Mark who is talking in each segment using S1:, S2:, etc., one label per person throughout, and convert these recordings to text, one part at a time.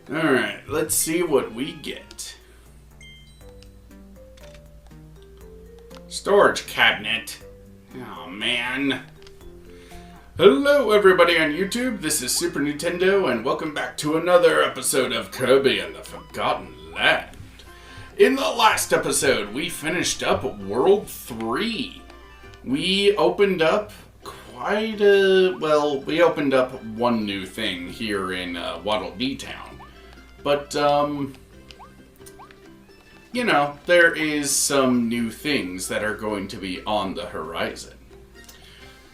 S1: Alright, let's see what we get. Storage cabinet. Oh man. Hello everybody on YouTube, this is Super Nintendo and welcome back to another episode of Kirby and the Forgotten Land. In the last episode, we finished up World 3. We opened up we opened up one new thing here in Waddle Dee Town. But, you know, there is some new things that are going to be on the horizon.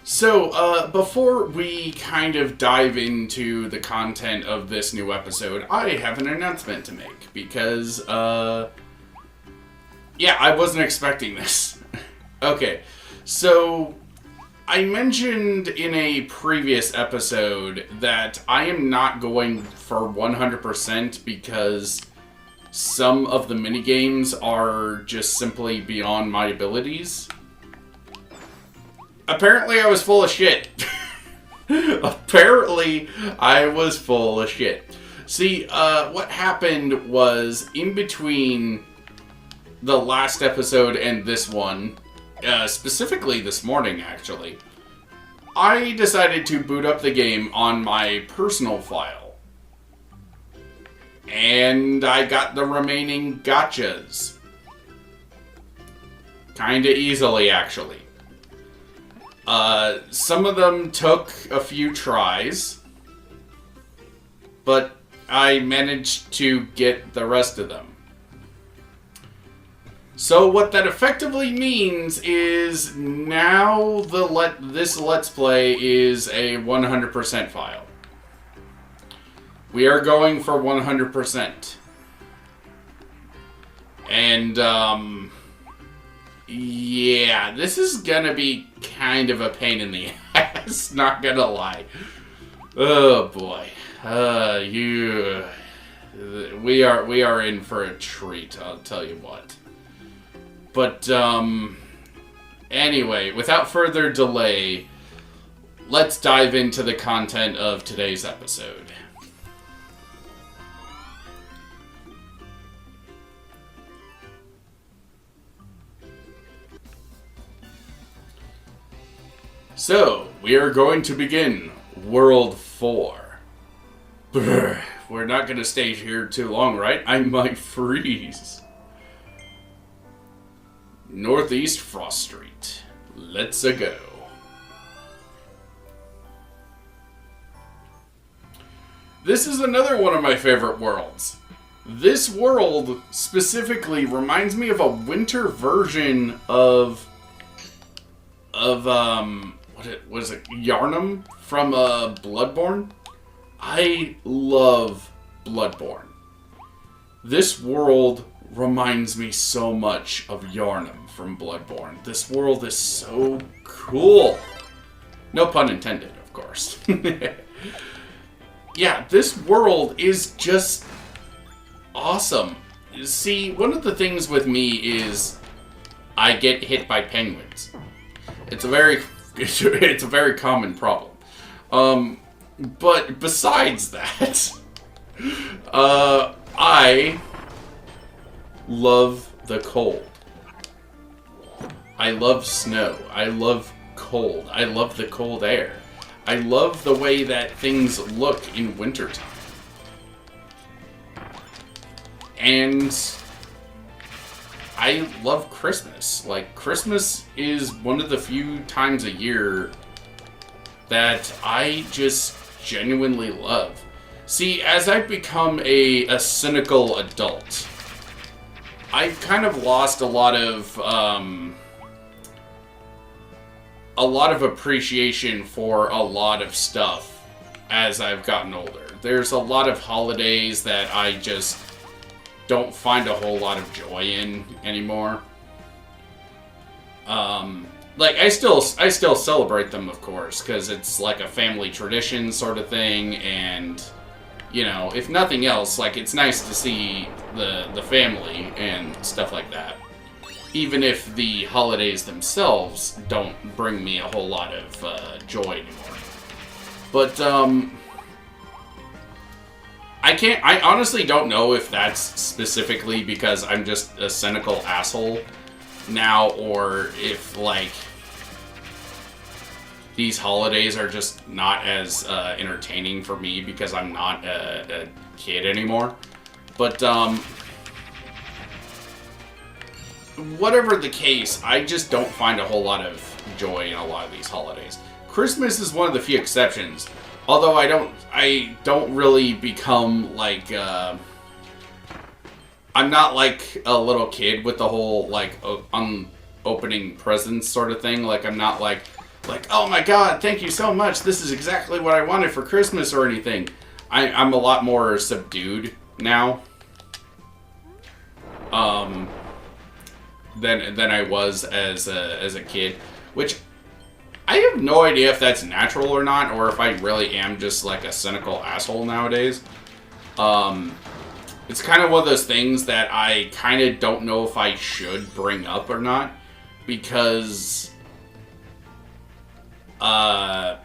S1: So, before we kind of dive into the content of this new episode, I have an announcement to make. Because, I wasn't expecting this. Okay, so I mentioned in a previous episode that I am not going for 100% because some of the minigames are just simply beyond my abilities. Apparently I was full of shit. Apparently I was full of shit. See, what happened was in between the last episode and this one, specifically this morning, actually, I decided to boot up the game on my personal file. And I got the remaining gotchas. Kinda easily, actually. Some of them took a few tries, but I managed to get the rest of them. So what that effectively means is now this Let's Play is a 100% file. We are going for 100%. And, yeah, this is gonna be kind of a pain in the ass, not gonna lie. Oh boy. We are in for a treat, I'll tell you what. But, anyway, without further delay, let's dive into the content of today's episode. So, we are going to begin World 4. Brr, we're not going to stay here too long, right? I might freeze. Northeast Frost Street. Let's-a go. This is another one of my favorite worlds. This world specifically reminds me of a winter version of what was it? Yharnam from Bloodborne. I love Bloodborne. This world reminds me so much of Yharnam from Bloodborne. This world is so cool. No pun intended, of course. Yeah, this world is just awesome. See, one of the things with me is I get hit by penguins. It's a very common problem. But besides that, I love the cold. I love snow. I love cold. I love the cold air. I love the way that things look in wintertime. And I love Christmas. Like, Christmas is one of the few times a year that I just genuinely love. See, as I've become a cynical adult, I've kind of lost a lot of appreciation for a lot of stuff as I've gotten older. There's a lot of holidays that I just don't find a whole lot of joy in anymore. Like, I still celebrate them, of course, because it's like a family tradition sort of thing, and, you know, if nothing else, like, it's nice to see the family and stuff like that. Even if the holidays themselves don't bring me a whole lot of joy anymore. But, I I honestly don't know if that's specifically because I'm just a cynical asshole now, or if, like, these holidays are just not as entertaining for me because I'm not a kid anymore. But, whatever the case, I just don't find a whole lot of joy in a lot of these holidays. Christmas is one of the few exceptions. Although I don't really become like, I'm not like a little kid with the whole, like, opening presents sort of thing. Like, I'm not like, oh my god, thank you so much, this is exactly what I wanted for Christmas or anything. I'm a lot more subdued now. Than I was as a kid, which I have no idea if that's natural or not, or if I really am just like a cynical asshole nowadays. It's kind of one of those things that I kind of don't know if I should bring up or not, because I've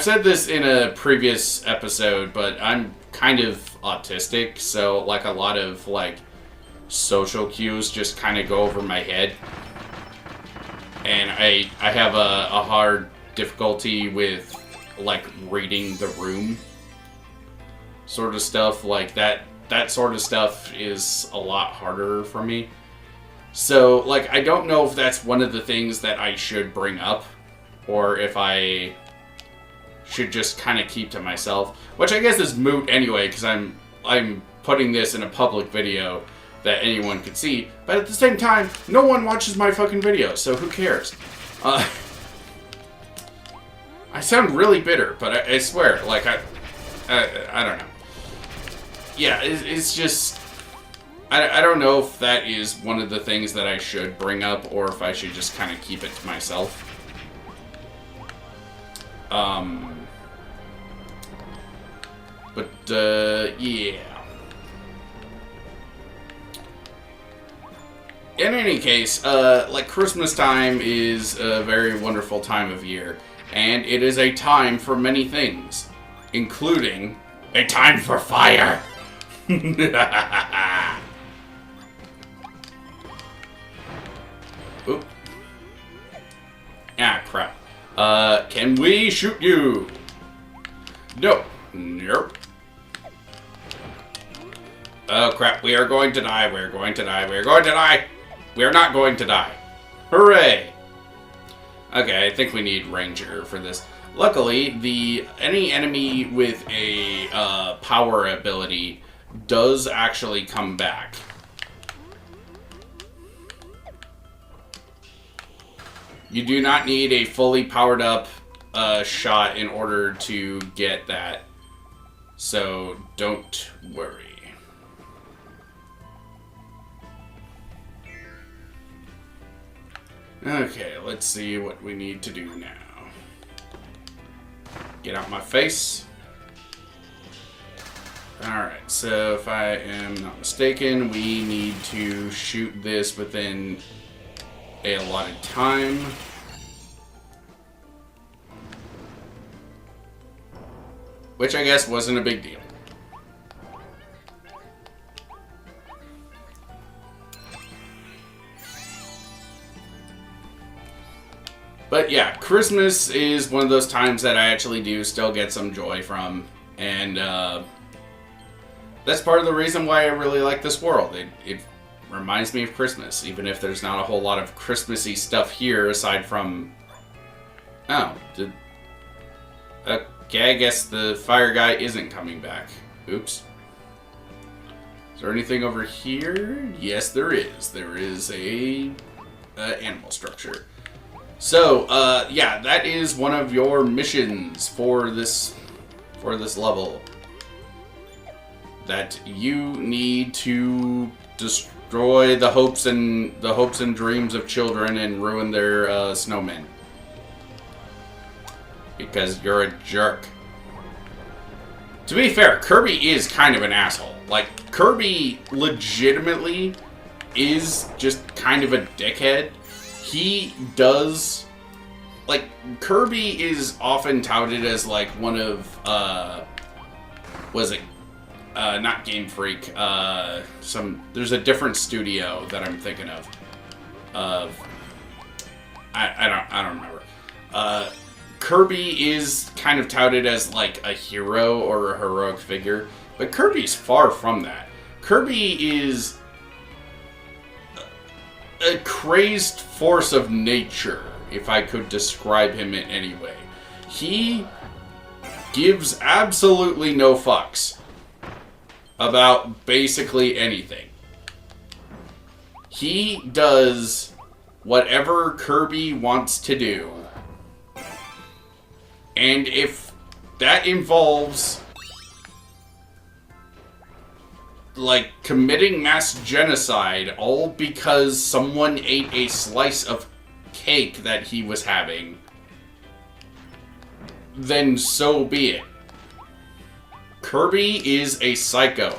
S1: said this in a previous episode, but I'm kind of autistic, so like a lot of like social cues just kind of go over my head, and I have a hard difficulty with like reading the room sort of stuff. Like that sort of stuff is a lot harder for me. So like I don't know if that's one of the things that I should bring up, or if I should just kind of keep to myself, which I guess is moot anyway, because I'm putting this in a public video that anyone could see, but at the same time, no one watches my fucking videos, so who cares? I sound really bitter, but I swear, like, I don't know. Yeah, it's just, I don't know if that is one of the things that I should bring up, or if I should just kind of keep it to myself. Yeah. In any case, like, Christmas time is a very wonderful time of year, and it is a time for many things, including a time for fire. Oop. Ah, crap. Can we shoot you? No. Nope. Oh, crap. We are going to die. We're going to die. We're going to die. We're not going to die. Hooray! Okay, I think we need Ranger for this. Luckily, any enemy with a power ability does actually come back. You do not need a fully powered up shot in order to get that, so don't worry. Okay, let's see what we need to do now. Get out my face. Alright, so if I am not mistaken, we need to shoot this within a allotted time. Which I guess wasn't a big deal. But yeah, Christmas is one of those times that I actually do still get some joy from, and that's part of the reason why I really like this world. It reminds me of Christmas, even if there's not a whole lot of Christmassy stuff here aside from... Oh, okay, I guess the fire guy isn't coming back. Oops. Is there anything over here? Yes, there is. There is a animal structure. So, yeah, that is one of your missions for this level. That you need to destroy the hopes and dreams of children and ruin their snowmen. Because you're a jerk. To be fair, Kirby is kind of an asshole. Like, Kirby legitimately is just kind of a dickhead. He does, like, Kirby is often touted as, like, one of was it not Game Freak? There's a different studio that I'm thinking of. I don't remember. Kirby is kind of touted as like a hero or a heroic figure, but Kirby's far from that. Kirby is a crazed force of nature, if I could describe him in any way. He gives absolutely no fucks about basically anything. He does whatever Kirby wants to do. And if that involves like committing mass genocide all because someone ate a slice of cake that he was having, then so be it. Kirby is a psycho.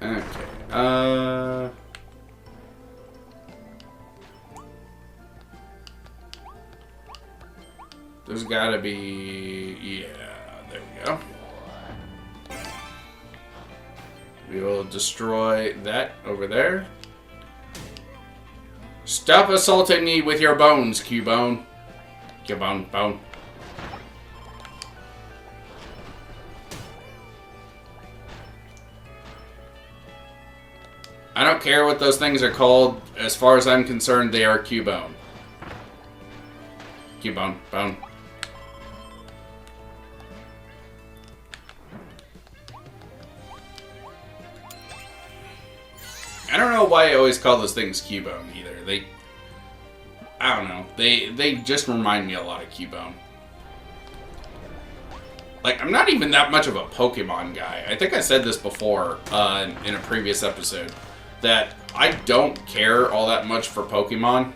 S1: Okay, there's gotta be... yeah, there we go. We will destroy that over there. Stop assaulting me with your bones, Cubone. Cubone, bone. I don't care what those things are called. As far as I'm concerned, they are Cubone. Cubone, bone. I don't know why I always call those things Cubone either. I don't know. They just remind me a lot of Cubone. Like, I'm not even that much of a Pokemon guy. I think I said this before in a previous episode, that I don't care all that much for Pokemon.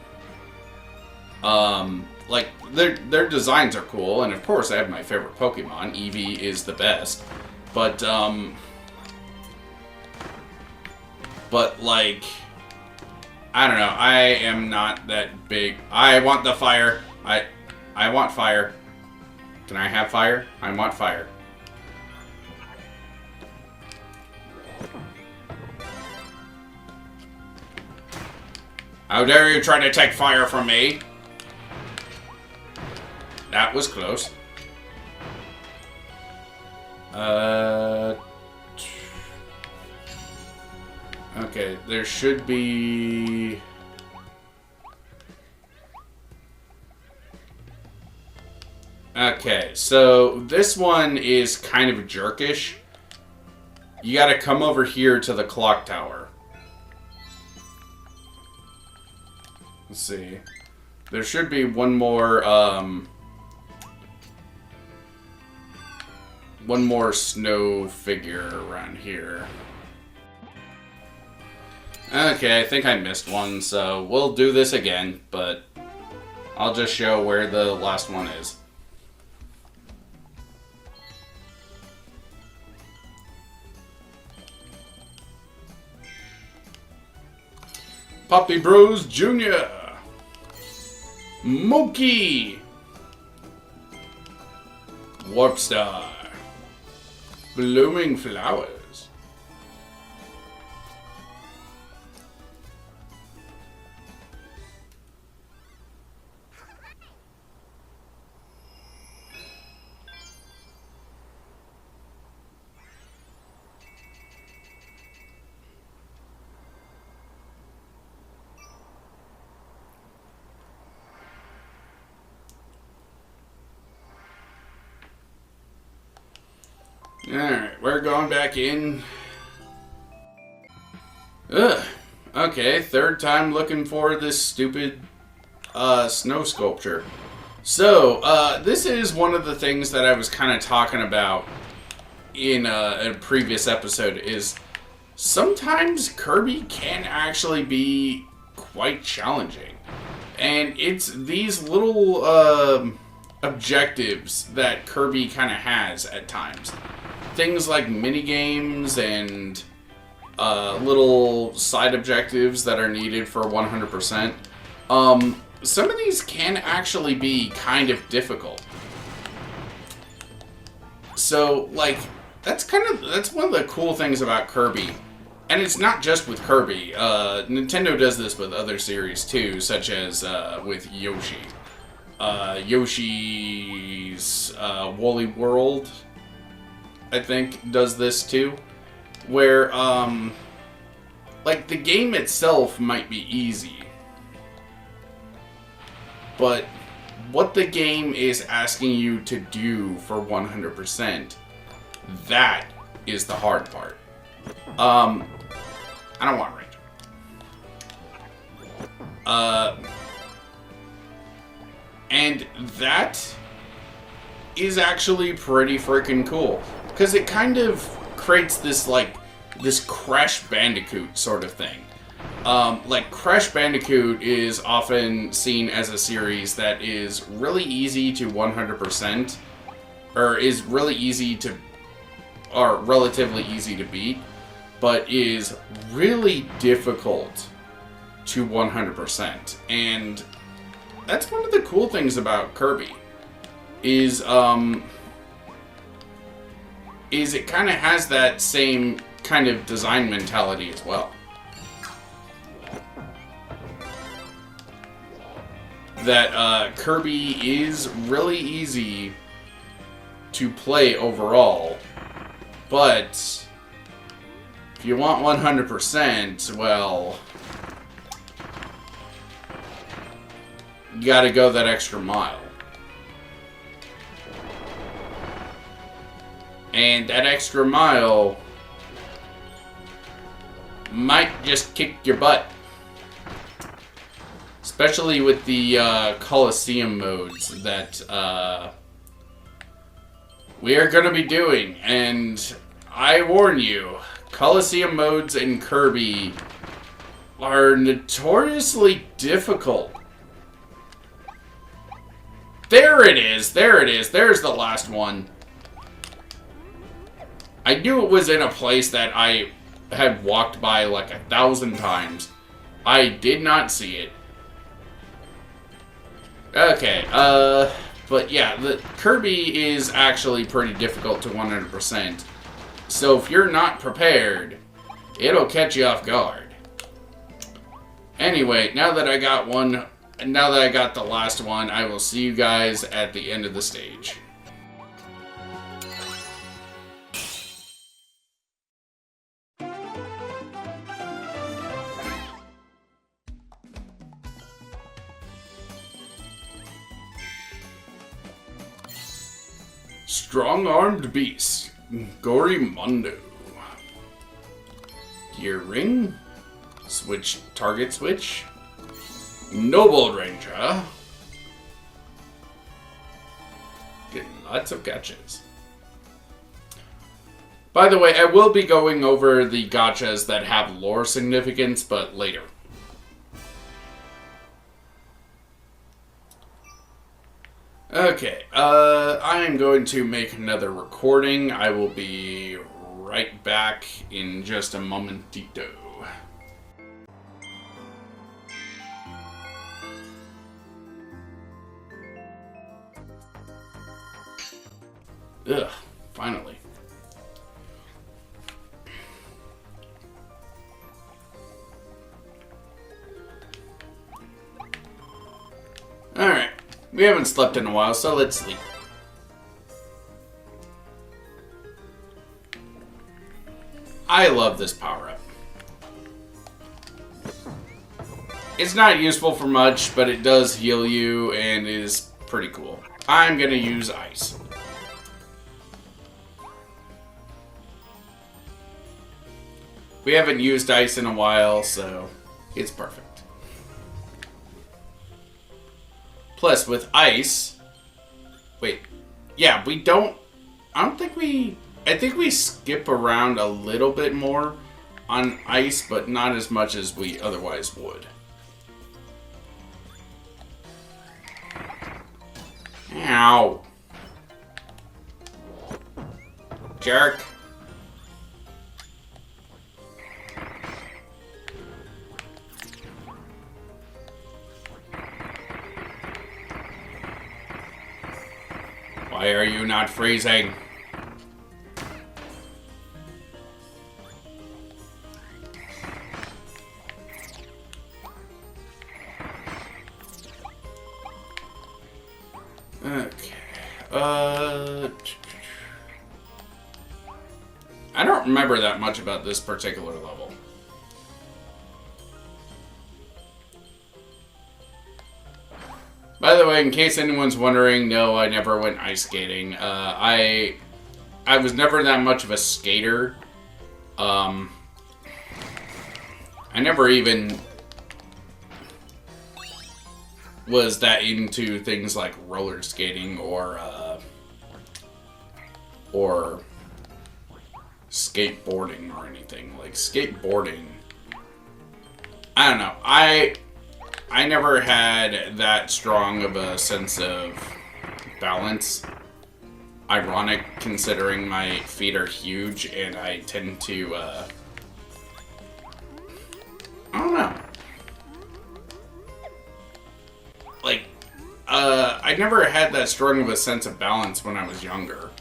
S1: Like, their designs are cool, and of course I have my favorite Pokemon. Eevee is the best. But like, I don't know. I am not that big. I want the fire. I want fire. Can I have fire? I want fire. How dare you try to take fire from me? That was close. Okay, there should be... Okay, so this one is kind of jerkish. You gotta come over here to the clock tower. Let's see. There should be one more snow figure around here. Okay, I think I missed one, so we'll do this again, but I'll just show where the last one is. Poppy Bros Jr. Monkey. Warp Star. Blooming Flowers. Alright, we're going back in. Ugh. Okay, third time looking for this stupid snow sculpture. So, this is one of the things that I was kind of talking about in a previous episode, is sometimes Kirby can actually be quite challenging. And it's these little objectives that Kirby kind of has at times. Things like mini-games and little side objectives that are needed for 100%. some of these can actually be kind of difficult. So, like, that's one of the cool things about Kirby. And it's not just with Kirby. Nintendo does this with other series too, such as with Yoshi. Yoshi's Woolly World, I think, does this too. Where, like, the game itself might be easy. But what the game is asking you to do for 100%, that is the hard part. I don't want Ranger. And that is actually pretty freaking cool. Because it kind of creates this, like, this Crash Bandicoot sort of thing. Like, Crash Bandicoot is often seen as a series that is really easy to 100%, or is really easy to, or relatively easy to beat, but is really difficult to 100%. And that's one of the cool things about Kirby, is it kind of has that same kind of design mentality as well. That Kirby is really easy to play overall, but if you want 100%, well, you gotta go that extra mile. And that extra mile might just kick your butt. Especially with the Coliseum modes that we are going to be doing. And I warn you, Coliseum modes in Kirby are notoriously difficult. There it is. There it is. There's the last one. I knew it was in a place that I had walked by like 1,000 times. I did not see it. Okay, but yeah, the Kirby is actually pretty difficult to 100%. So if you're not prepared, it'll catch you off guard. Anyway, now that I got the last one, I will see you guys at the end of the stage. Strong-armed beast, Gory Mondo. Gear ring, switch target switch, Noble Ranger. Getting lots of gotchas. By the way, I will be going over the gotchas that have lore significance, but later. Okay, I am going to make another recording. I will be right back in just a momentito. Ugh, finally. Alright. We haven't slept in a while, so let's sleep. I love this power-up. It's not useful for much, but it does heal you and is pretty cool. I'm gonna use ice. We haven't used ice in a while, so it's perfect. Plus, with ice... Wait. Yeah, we don't... I think we skip around a little bit more on ice, but not as much as we otherwise would. Ow. Jerk. Why are you not freezing? Okay. I don't remember that much about this particular level. By the way, in case anyone's wondering, no, I never went ice skating. I was never that much of a skater. I never even was that into things like roller skating or skateboarding or anything. Like skateboarding, I don't know. I never had that strong of a sense of balance. Ironic, considering my feet are huge and I tend to, I don't know. Like, I never had that strong of a sense of balance when I was younger,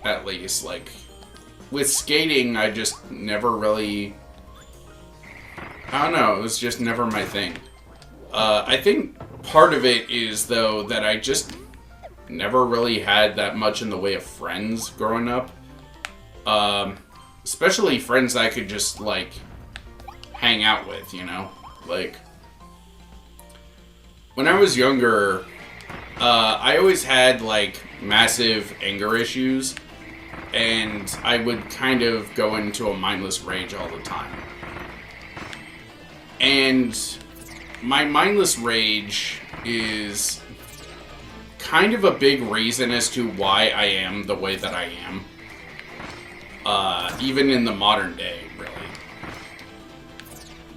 S1: at least. Like, with skating, I just never really, I don't know, it was just never my thing. I think part of it is, though, that I just never really had that much in the way of friends growing up. Especially friends I could just, like, hang out with, you know? Like, when I was younger, I always had, like, massive anger issues, and I would kind of go into a mindless rage all the time. And my mindless rage is kind of a big reason as to why I am the way that I am. Even in the modern day, really.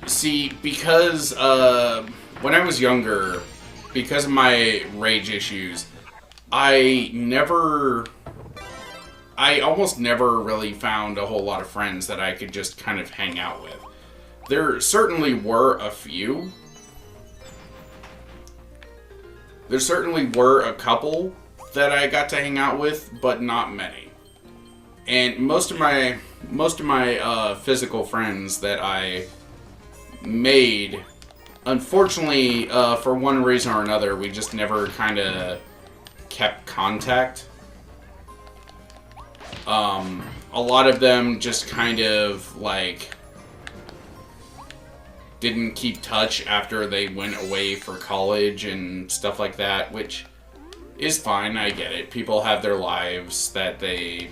S1: See, because when I was younger, because of my rage issues, I almost never really found a whole lot of friends that I could just kind of hang out with. There certainly were a few. There certainly were a couple that I got to hang out with, but not many. And most of my physical friends that I made, unfortunately, for one reason or another, we just never kind of kept contact. A lot of them just kind of, like, didn't keep touch after they went away for college and stuff like that, which is fine. I get it. People have their lives that they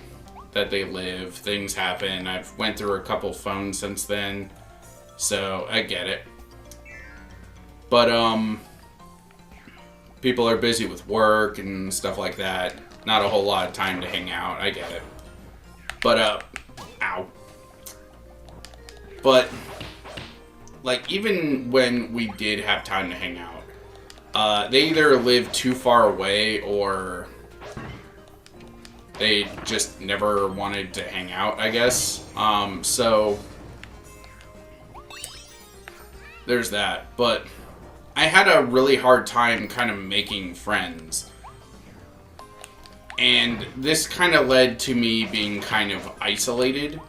S1: live. Things happen. I've went through a couple phones since then, so I get it. But people are busy with work and stuff like that. Not a whole lot of time to hang out. I get it. But ow. But like, even when we did have time to hang out, they either lived too far away or they just never wanted to hang out, I guess. So there's that. But I had a really hard time kind of making friends. And this kind of led to me being kind of isolated,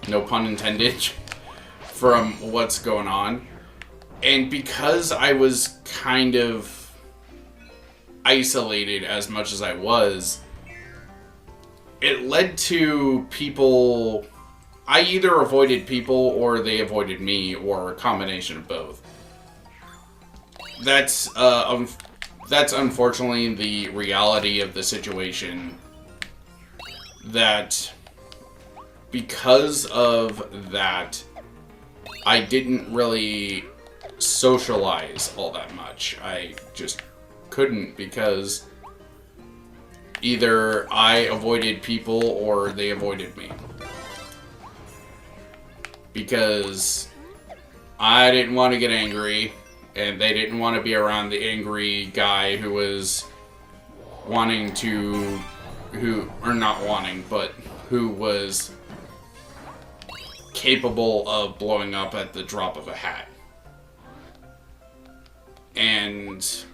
S1: no pun intended, from what's going on. And because I was kind of isolated as much as I was, it led to people, I either avoided people or they avoided me, or a combination of both. That's unfortunately the reality of the situation. That because of that, I didn't really socialize all that much. I just couldn't, because either I avoided people or they avoided me. Because I didn't want to get angry, and they didn't want to be around the angry guy who was wanting to, who was capable of blowing up at the drop of a hat. And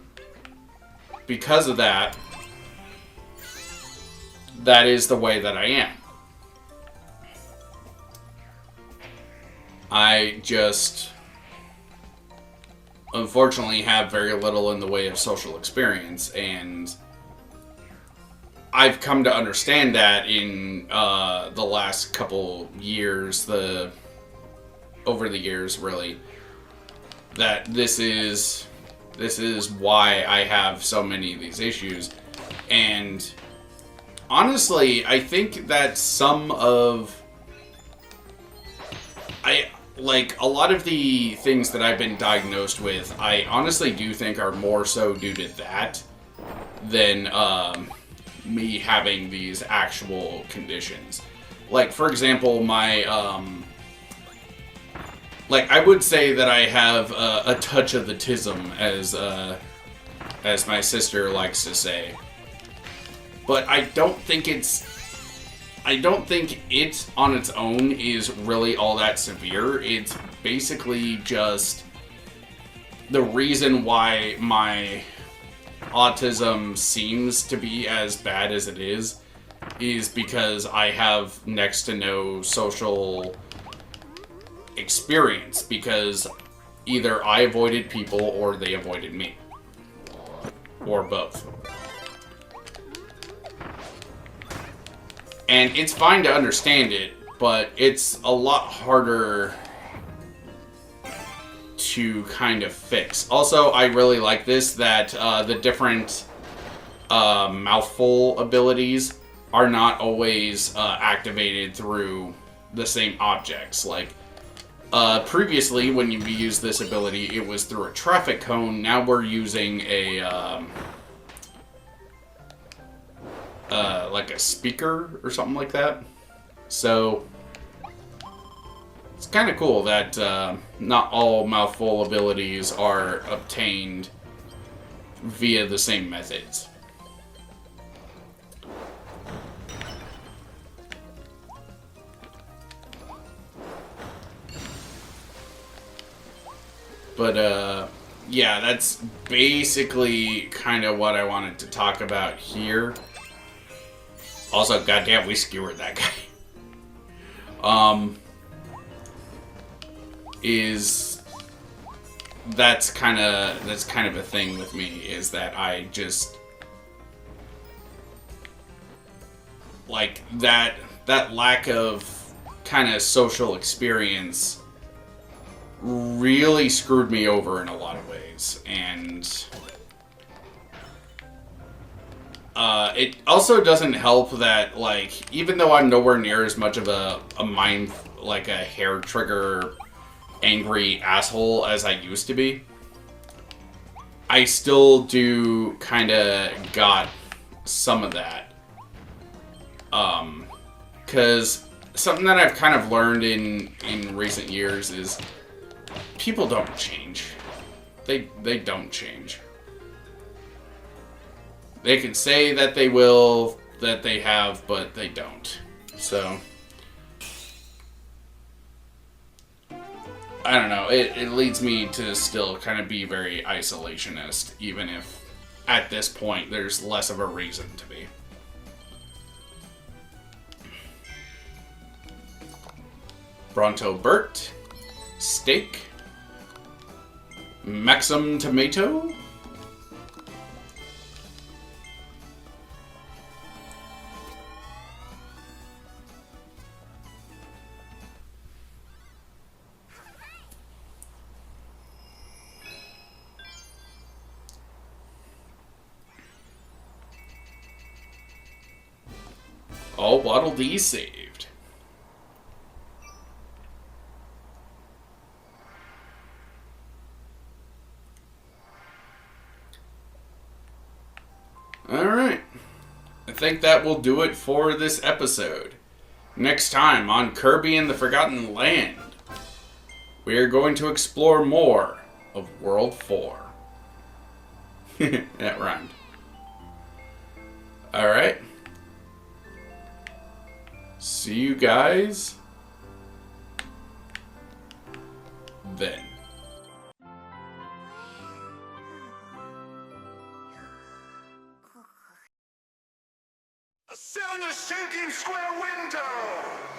S1: because of that, that is the way that I am. I just, unfortunately, have very little in the way of social experience, and I've come to understand that in the last couple years, over the years, really, that this is why I have so many of these issues. And honestly, I think that like a lot of the things that I've been diagnosed with, I honestly do think are more so due to that than me having these actual conditions. Like, for example, my like, I would say that I have a touch of the tism, as my sister likes to say. But I don't think it on its own is really all that severe. It's basically just the reason why my autism seems to be as bad as it is because I have next to no social experience, because either I avoided people or they avoided me, or both. And it's fine to understand it, but it's a lot harder to kind of fix. Also, I really like this, that the different mouthful abilities are not always activated through the same objects. Like, previously, when you used this ability, it was through a traffic cone. Now we're using a like a speaker or something like that. So it's kind of cool that not all mouthful abilities are obtained via the same methods. But yeah, that's basically kind of what I wanted to talk about here. Also, goddamn, we skewered that guy. That's kind of a thing with me, is that I just like that lack of kind of social experience really screwed me over in a lot of ways. And it also doesn't help that, like, even though I'm nowhere near as much of a mind, like a hair trigger angry asshole as I used to be, I still do kind of got some of that. Because something that I've kind of learned in recent years is people don't change. They don't change. They can say that they will, that they have, but they don't. So I don't know. It leads me to still kind of be very isolationist, even if at this point there's less of a reason to be. Bronto Burt, steak, Maxim tomato. All Waddle Dee saved. Alright. I think that will do it for this episode. Next time on Kirby and the Forgotten Land, we are going to explore more of World 4. That rhymed. Alright. See you guys then.
S2: Sit on the sinking square window!